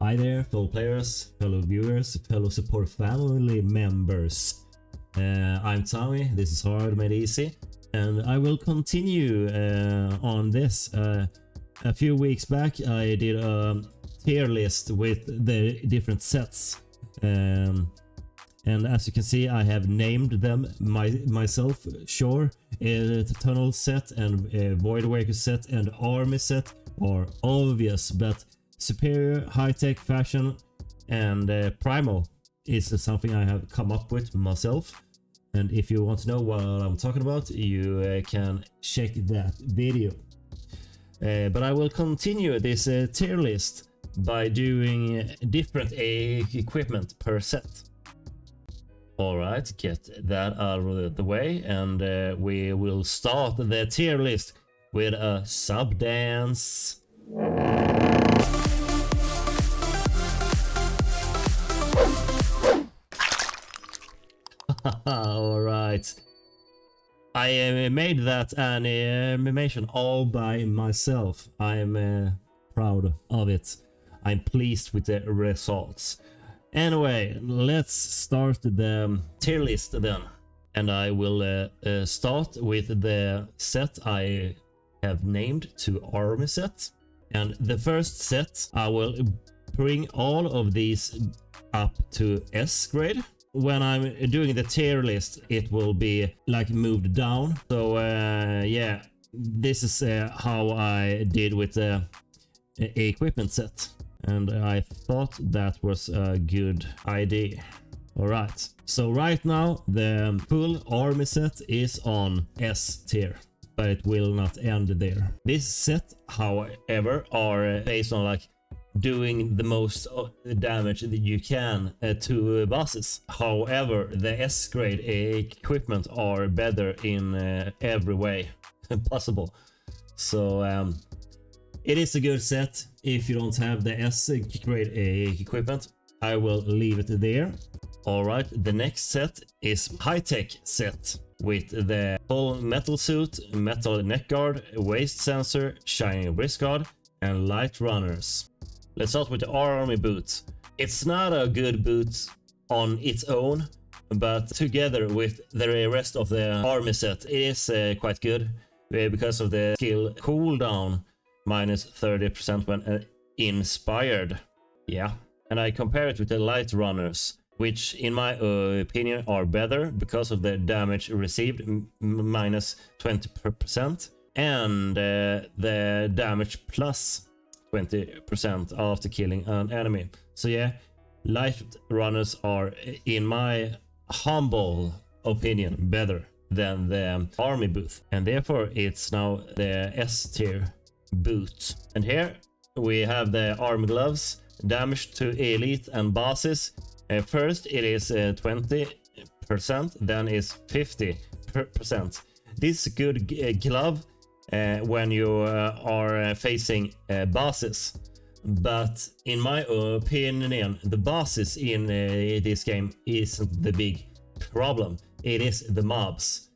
Hi there, fellow players, fellow viewers, fellow support family members. I'm Tommy, this is Hard Made Easy, and I will continue on this. A few weeks back I did a tier list with the different sets. And as you can see, I have named them myself. Sure, the tunnel set and Voidwaker set and army set are obvious, but superior, high-tech, fashion and primal is something I have come up with myself. And if you want to know what I'm talking about, you can check that video. But I will continue this tier list by doing different equipment per set. Alright, get that out of the way, and we will start the tier list with a sub dance. Alright, I made that animation all by myself. I'm proud of it. I'm pleased with the results. Anyway, let's start the tier list then. And I will start with the set I have named to army set. And the first set, I will bring all of these up to S grade. When I'm doing the tier list, it will be like moved down. So yeah, this is how I did with the equipment set. And I thought that was a good idea. Alright, so right now the full army set is on S tier, but it will not end there. This set, however, are based on like doing the most damage that you can to bosses. However, the S grade equipment are better in every way possible. So it is a good set. If you don't have the S grade equipment, I will leave it there. Alright, the next set is High Tec set with the full metal suit, metal neck guard, waist sensor, shiny wrist guard and light runners. Let's start with the army boot. It's not a good boot on its own, but together with the rest of the army set, it is quite good because of the skill cooldown minus 30% when inspired. Yeah, and I compare it with the light runners, which in my opinion are better because of the damage received minus 20% and the damage plus 20% after killing an enemy. So yeah, light runners are, in my humble opinion, better than the army boot, and therefore it's now the S tier boot. And here we have the army gloves, damage to elite and bosses. First it is 20%, then is 50%. This is a good glove when you are facing bosses, but in my opinion the bosses in this game isn't the big problem. It is the mobs,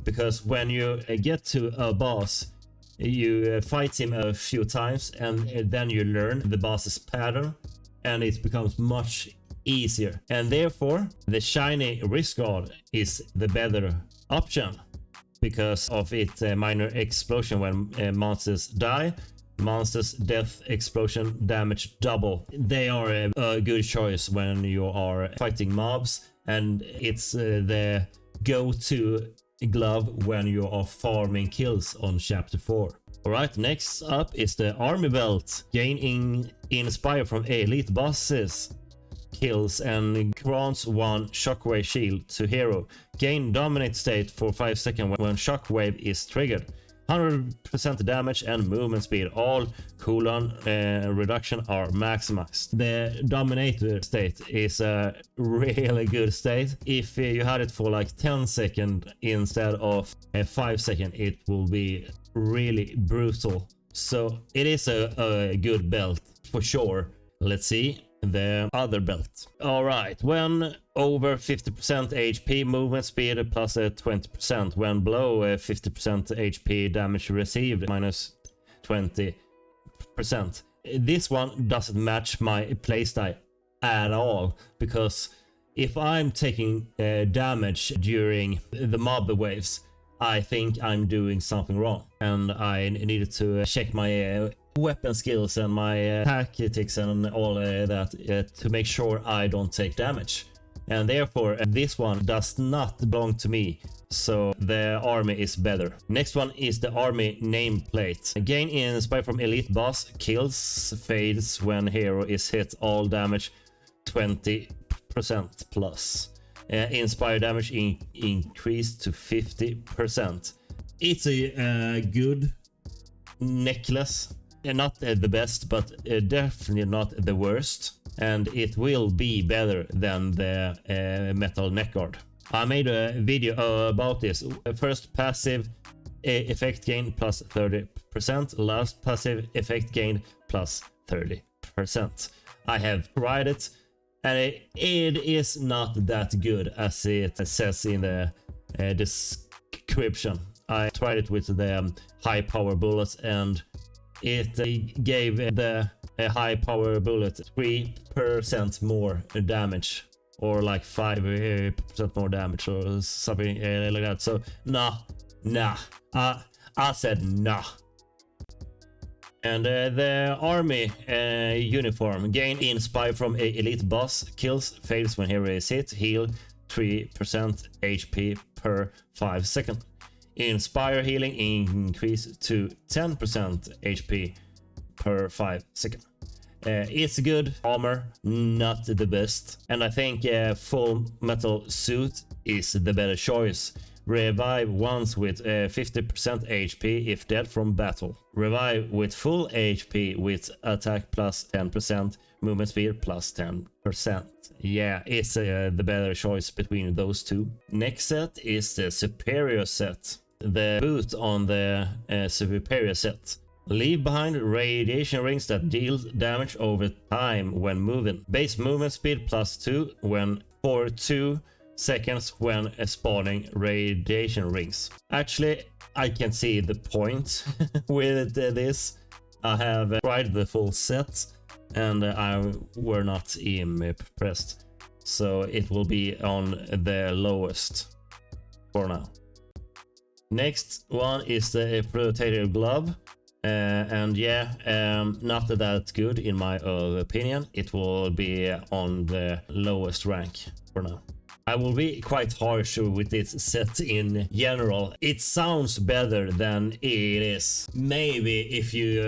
because when you get to a boss, you fight him a few times and then you learn the boss's pattern and it becomes much easier, and therefore the shiny wrist guard is the better option because of its minor explosion when monsters die. Monsters death explosion damage double. They are a good choice when you are fighting mobs, and it's the go-to glove when you are farming kills on chapter 4. Alright, next up is the army belt. Gain inspire from elite bosses kills and grants 1 shockwave shield to hero. Gain dominate state for 5 seconds when shockwave is triggered. 100% damage and movement speed. All cooldown reduction are maximized. The dominator state is a really good state. If you had it for like 10 seconds instead of 5 seconds, it will be really brutal. So it is a good belt for sure. Let's see the other belt. Alright, when over 50% HP, movement speed plus 20%. When below 50% HP, damage received minus 20%. this one doesn't match my playstyle at all, because if I'm taking damage during the mob waves, I think I'm doing something wrong, and I needed to check my weapon skills and my tactics and all that to make sure I don't take damage. And therefore this one does not belong to me, so the army is better. Next one is the army nameplate. Gain inspire from elite boss, kills, fades when hero is hit, all damage 20% plus. Inspire damage increased to 50%. It's a good necklace. Not the best, but definitely not the worst. And it will be better than the metal neckguard. I made a video about this. First passive effect gain plus 30%. Last passive effect gain plus 30%. I have tried it, and it is not that good as it says in the description. I tried it with the high power bullets, and it gave the high power bullet 3% more damage, or like 5% more damage, or something like that. So nah, I said nah. And the army uniform. Gain inspire from elite boss, kills, fails when hero is hit, heal 3% HP per 5 seconds. Inspire healing increase to 10% HP per 5 seconds. It's good armor, not the best. And I think full metal suit is the better choice. Revive once with 50% HP if dead from battle. Revive with full HP with attack plus 10%, movement speed plus 10%. Yeah, it's the better choice between those two. Next set is the superior set. The boot on the superior set. Leave behind radiation rings that deal damage over time when moving. Base movement speed plus 2 for 2 seconds when spawning radiation rings. Actually, I can see the point with this. I have tried the full set and I were not impressed. So it will be on the lowest for now. Next one is the protective glove. And yeah, not that good in my opinion. It will be on the lowest rank for now. I will be quite harsh with this set in general. It sounds better than it is. Maybe if you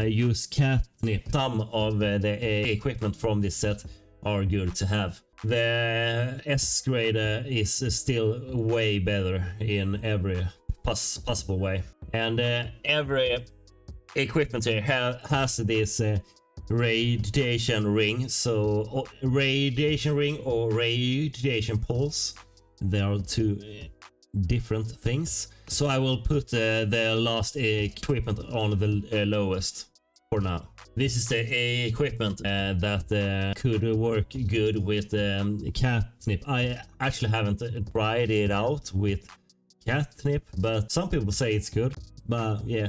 use catnip, some of the equipment from this set are good to have. The S grade is still way better in every possible way. And every equipment here has this radiation ring, so radiation ring or radiation pulse, they are two different things. So I will put the last equipment on the lowest for now. This is the equipment that could work good with catnip. I actually haven't tried it out with catnip, but some people say it's good. But yeah.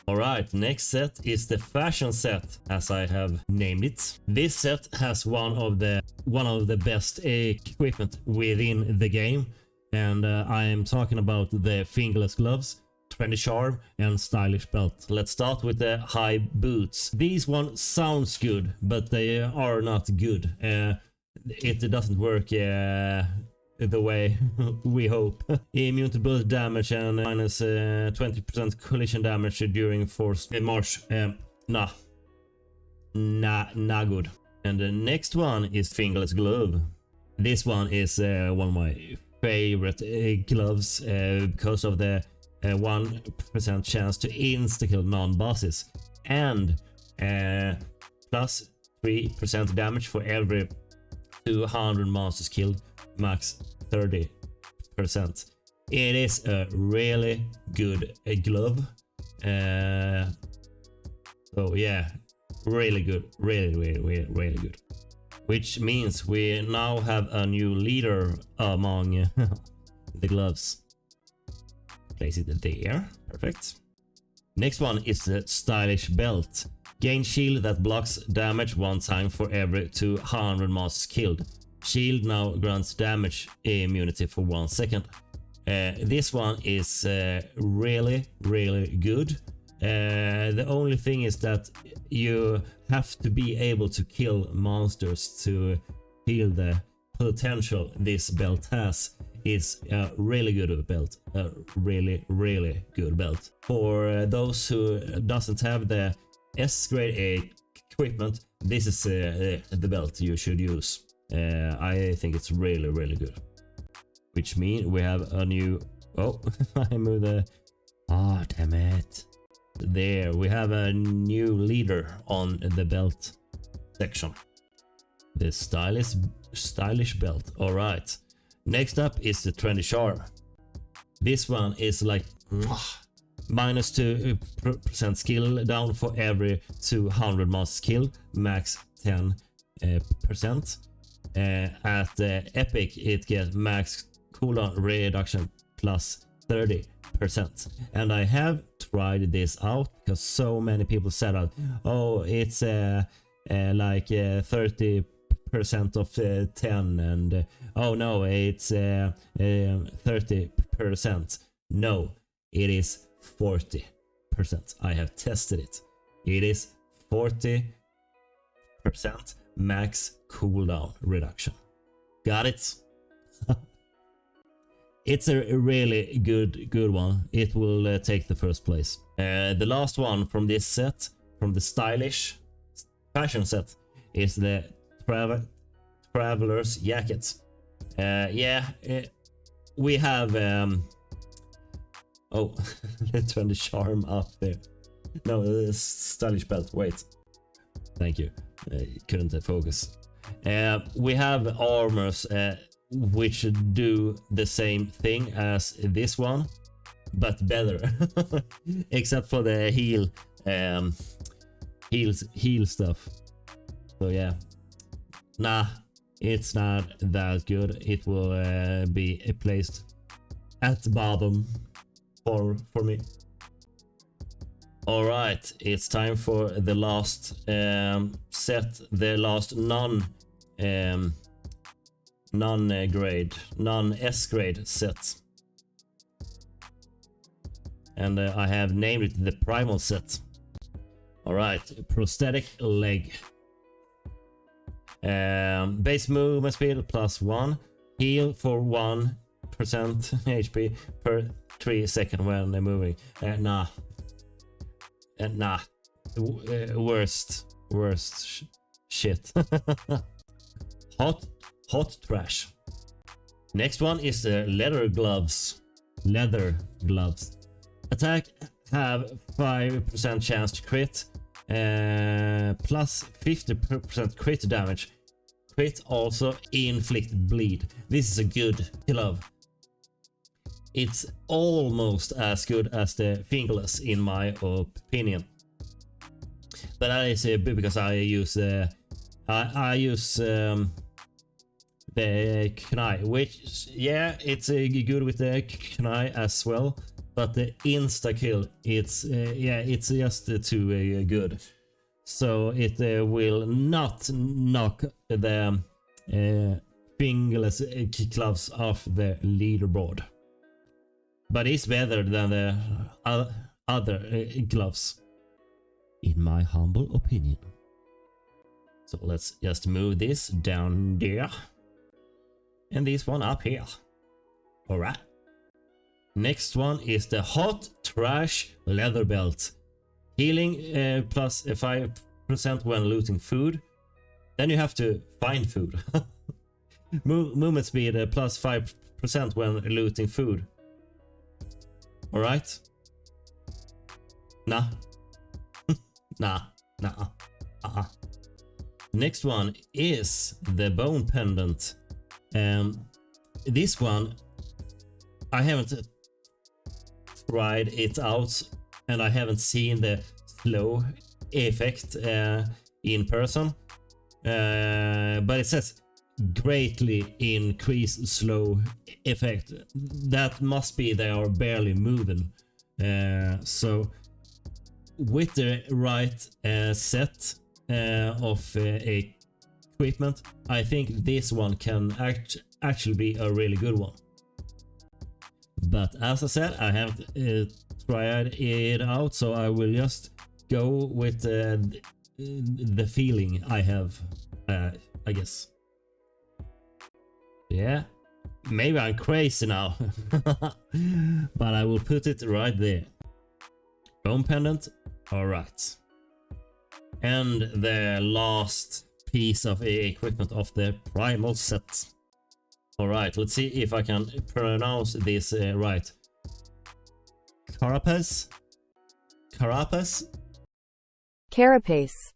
Alright, next set is the fashion set, as I have named it. This set has one of the best equipment within the game, and I am talking about the fingerless gloves, trendy charm, and stylish belt. Let's start with the high boots. These one sounds good, but they are not good. It doesn't work the way we hope. Immune to bullet damage and minus 20% collision damage during forced march. Nah good. And the next one is fingerless glove. This one is one of my favorite gloves because of the 1% chance to insta-kill non-bosses and plus 3% damage for every 200 monsters killed, max 30%. It is a really good glove. So yeah, really good, really good. Which means we now have a new leader among the gloves. Place it there, perfect. Next one is the stylish belt. Gain shield that blocks damage one time for every 200 monsters killed. Shield now grants damage immunity for 1 second. This one is really good. The only thing is that you have to be able to kill monsters to heal the potential this belt has. Is a really good belt, a really good belt. For those who doesn't have the S grade equipment, this is the belt you should use. I think it's really good. Which means we have a new... Oh, I moved the... Ah, damn it. There, we have a new leader on the belt section. The stylish belt. Alright. Next up is the trendy charm. This one is like minus 2% skill down for every 200 monsters kill, max 10%. At the epic it gets max cooldown reduction plus 30%. And I have tried this out because so many people said that, oh, it's like 30% of 10 and oh no, it's 30%. No, it is 40%. I have tested it. It is 40% max cooldown reduction. Got it? It's a really good one. It will take the first place. The last one from this set, from the stylish fashion set, is the traveler's jacket. We have oh, let's turn the charm up there. No, stylish belt. Wait, thank you. Couldn't focus. We have armors which do the same thing as this one, but better. Except for the heal stuff. So yeah, nah, it's not that good. It will be placed at the bottom for me. All right, it's time for the last set, the last non-S grade set, and I have named it the Primal set. All right, prosthetic leg. Base movement speed +1, heal for 1% HP per 3 seconds when moving. Nah. Worst shit. Hot trash. Next one is the leather gloves. Attack have 5% chance to crit, plus 50% crit damage. Crit also inflict bleed. This is a good glove. It's almost as good as the fingerless in my opinion. But that is because I use the kunai, which yeah, it's good with the kunai as well. But the insta kill, it's just too good. So it will not knock the fingerless gloves off the leaderboard. But it's better than the other gloves, in my humble opinion. So let's just move this down there, and this one up here. Alright. Next one is the hot trash leather belt. Healing plus 5% when looting food. Then you have to find food. Movement speed plus 5% when looting food. Alright? Nah. Nah. Next one is the bone pendant. This one, I haven't tried it out, and I haven't seen the slow effect in person. But it says greatly increase slow effect. That must be they are barely moving. So with the right set of equipment, I think this one can actually be a really good one. But as I said, I haven't tried it out, so I will just go with the feeling I have, I guess. Yeah, maybe I'm crazy now, but I will put it right there. Bone pendant, alright. And the last piece of equipment of the Primal set. Alright, let's see if I can pronounce this right. Carapace? Carapace? Carapace.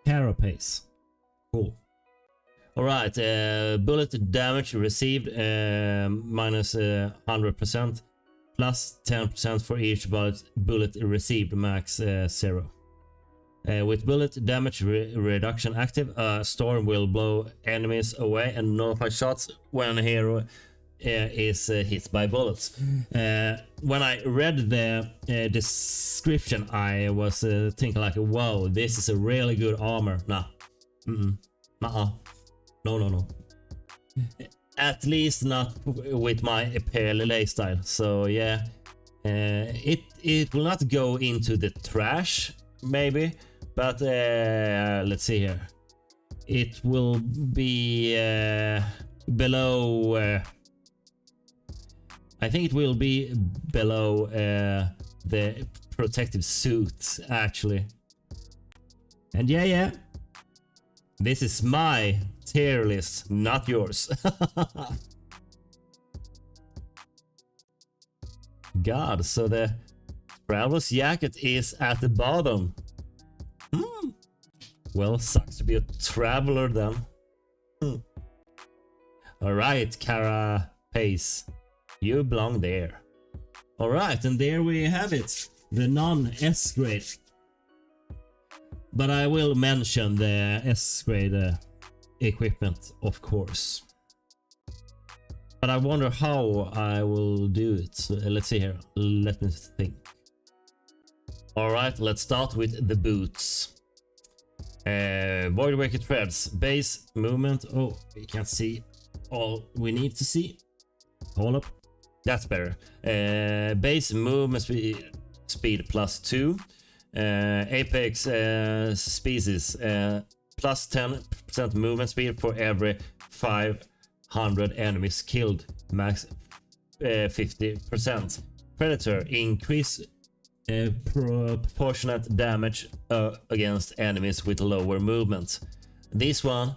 Carapace. Cool. Alright, bullet damage received minus 100%, plus 10% for each bullet received, max 0. With bullet damage reduction active, a storm will blow enemies away and nullify shots when a hero is hit by bullets. When I read the description, I was thinking like, wow, this is a really good armor. Nah. No. At least not with my PLA style. So yeah, it will not go into the trash, maybe. But let's see here. It will be below. I think it will be below the protective suit, actually. And yeah. This is my tier list, not yours. God, so the traveler's jacket is at the bottom. Well, sucks to be a traveler then. Alright, Carapace, you belong there. Alright, and there we have it, the non-S grade. But I will mention the S grade equipment, of course. But I wonder how I will do it. So, let's see here, let me think. Alright, let's start with the boots. Voidwaker treads, base movement. Oh, we can't see all we need to see. Hold up, that's better. Base movement speed plus 2. Apex species plus 10% movement speed for every 500 enemies killed, max 50%. Predator increase proportionate damage against enemies with lower movement. This one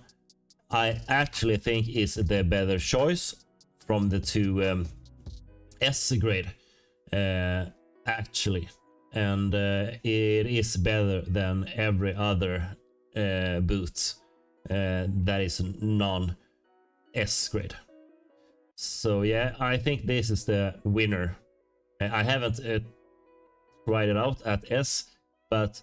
I actually think is the better choice from the two S grade, actually. And it is better than every other boot that is non-S grade. So yeah, I think this is the winner. I haven't tried it out at S, but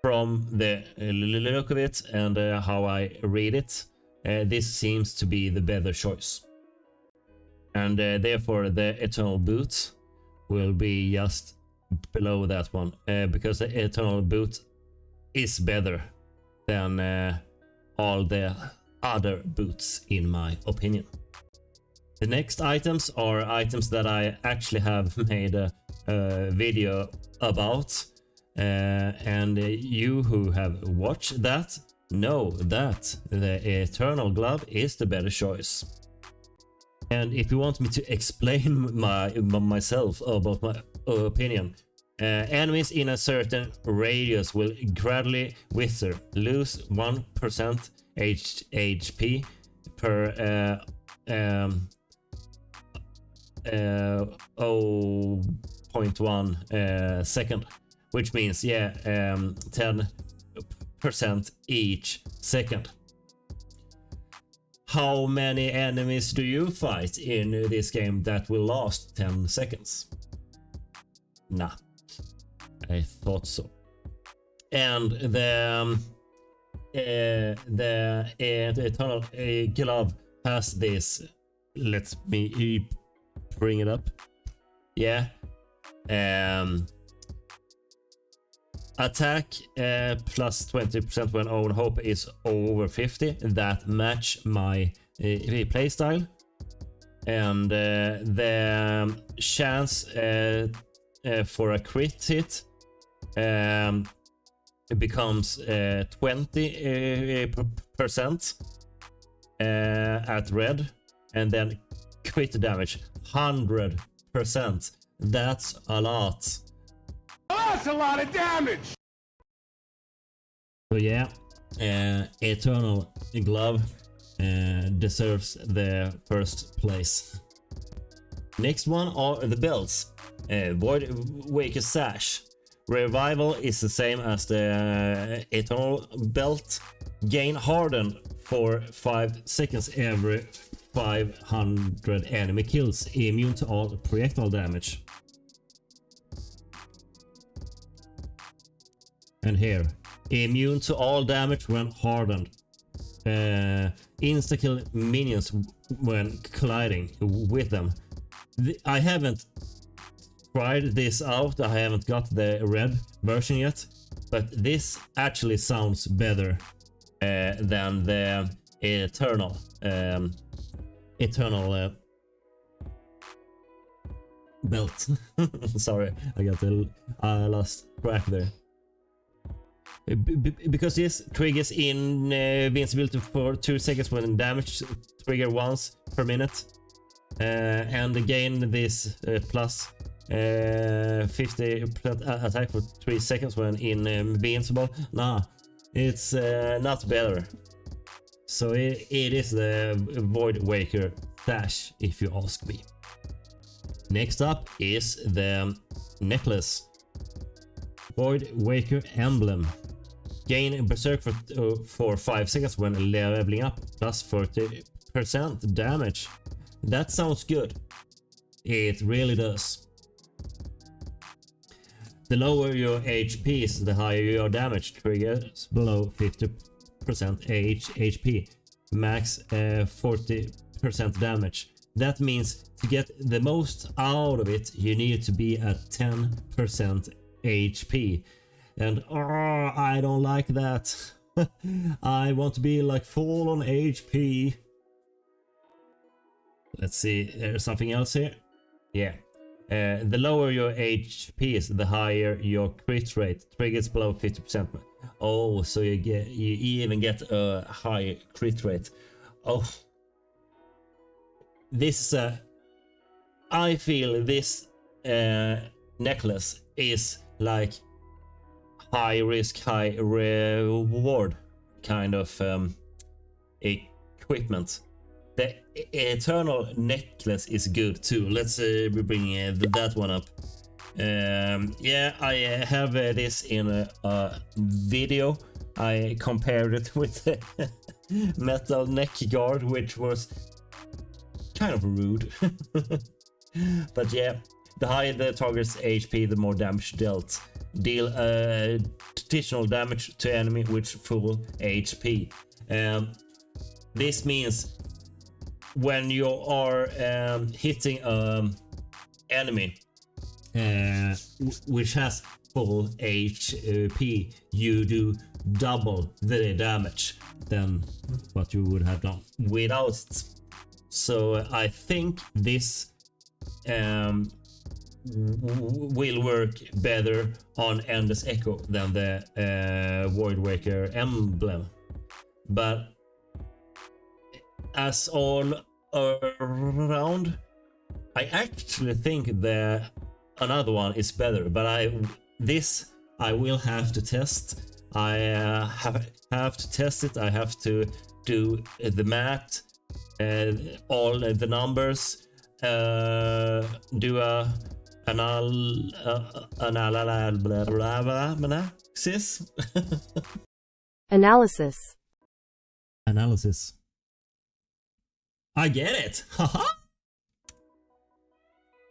from the look of it and how I read it, this seems to be the better choice. And therefore the Eternal Boot will be just below that one, because the Eternal Boot is better than all the other boots, in my opinion. The next items are items that I actually have made a video about, and you who have watched that know that the Eternal Glove is the better choice. And if you want me to explain myself about my opinion, enemies in a certain radius will gradually wither, lose 1% HP per 0.1 second, which means 10% each second. How many enemies do you fight in this game that will last 10 seconds? Nah, I thought so. And the Eternal Glove has this. Let me bring it up. Yeah. attack plus 20% when own hope is over 50. That match my playstyle. And the chance for a crit hit it becomes 20% at red, and then crit damage 100%. That's a lot. Oh, that's a lot of damage. So yeah, Eternal Glove deserves the first place. Next one are the belts. Voidwaker Sash. Revival is the same as the Eternal belt. Gain Harden for 5 seconds every 500 enemy kills. Immune to all projectile damage. And here, immune to all damage when hardened. Insta-kill minions when colliding with them. I haven't tried this out, I haven't got the red version yet, but this actually sounds better than the Eternal belt. Sorry, I got a lost track there. Because this triggers invincibility for 2 seconds when damage trigger once per minute, and again this plus 50% attack for 3 seconds when invincible. Nah, it's not better. So it is the Voidwaker Sash, if you ask me. Next up is the necklace. Voidwaker Emblem. Gain Berserk for 5 seconds when leveling up, plus 40% damage. That sounds good. It really does. The lower your HP is, the higher your damage triggers below 50% HP. Max 40% damage. That means to get the most out of it, you need to be at 10% HP. And I don't like that. I want to be like full on HP. Let's see, there's something else here. Yeah. The lower your HP is, the higher your crit rate. Triggers below 50%. Oh, so you even get a high crit rate. Oh. This I feel this necklace is like high risk, high reward kind of equipment. The Eternal necklace is good too. Let's bring that one up. Yeah, I have this in a video. I compared it with the metal neck guard, which was kind of rude. But yeah, the higher the target's HP, the more damage dealt. Deal additional damage to enemy with full HP. This means when you are hitting enemy which has full HP, you do double the damage than what you would have done without it. So I think this will work better on Endless Echo than the Voidwaker Emblem. But as all around, I actually think the another one is better. But I will have to test. I have to test it. I have to do the math, all the numbers, do a analysis. I get it. Haha.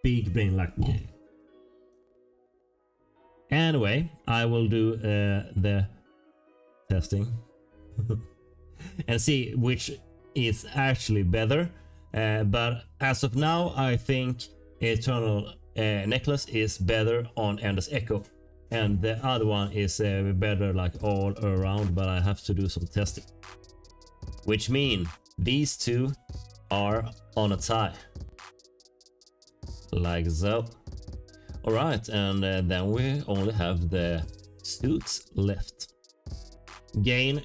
Big brain like me. Anyway, I will do the testing and see which is actually better. But as of now, I think Eternal necklace is better on Endless Echo. and the other one is better like all around, but I have to do some testing. Which mean these two are on a tie. Like so. Alright, and then we only have the suits left. Gain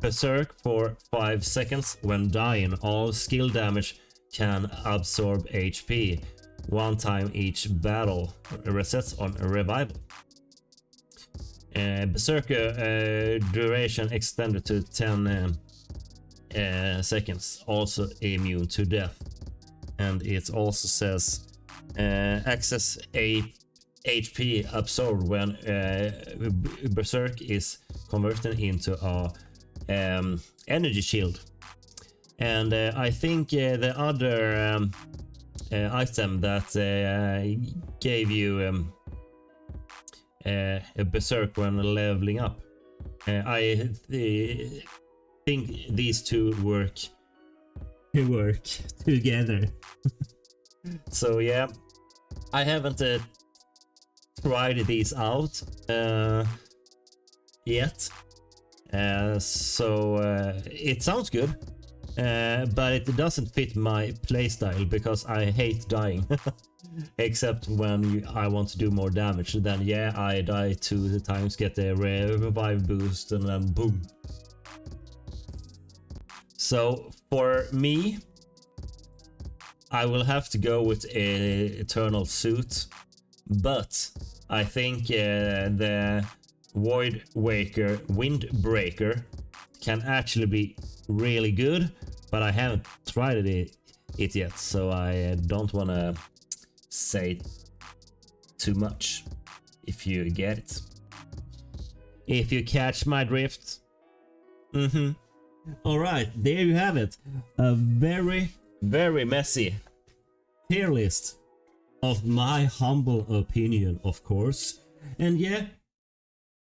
Berserk for 5 seconds when dying. All skill damage can absorb HP. 1 time each battle. Resets on revival. Berserker duration extended to 10 seconds. Also immune to death. And it also says access HP absorbed when Berserk is converted into a energy shield. And I think the other item that gave you a Berserk when leveling up, I think these two work together. So yeah, I haven't tried these out yet, so it sounds good, but it doesn't fit my playstyle because I hate dying. Except when I want to do more damage, then yeah, I die 2 times, get a revive boost, and then boom. So for me, I will have to go with a Eternal Suit, but I think the Voidwaker Windbreaker can actually be really good, but I haven't tried it yet, so I don't want to say too much, if you get it. If you catch my drift. Alright, there you have it. A very messy tier list of my humble opinion, of course. And yeah,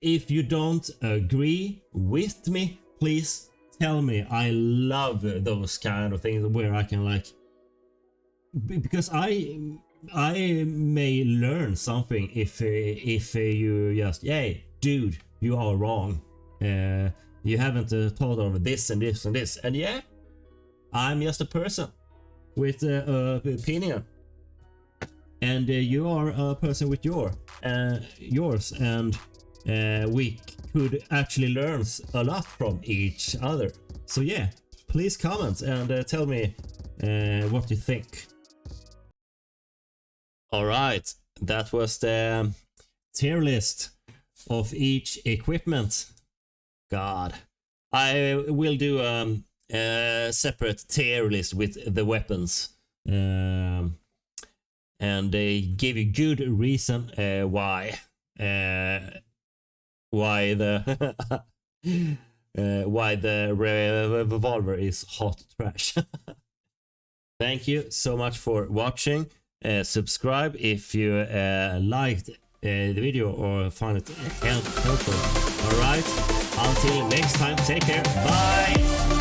if you don't agree with me, please tell me. I love those kind of things where I can like, because I may learn something if you just, hey dude, you are wrong, you haven't thought of this and this and this, and yeah, I'm just a person with opinion, and you are a person with yours, and we could actually learn a lot from each other. So yeah, please comment and tell me what you think. Alright, that was the tier list of each equipment. God, I will do a separate tier list with the weapons, and they give you good reason why the why the revolver is hot trash. Thank you so much for watching. Subscribe if you liked the video or found it helpful. Alright, until next time, take care, bye!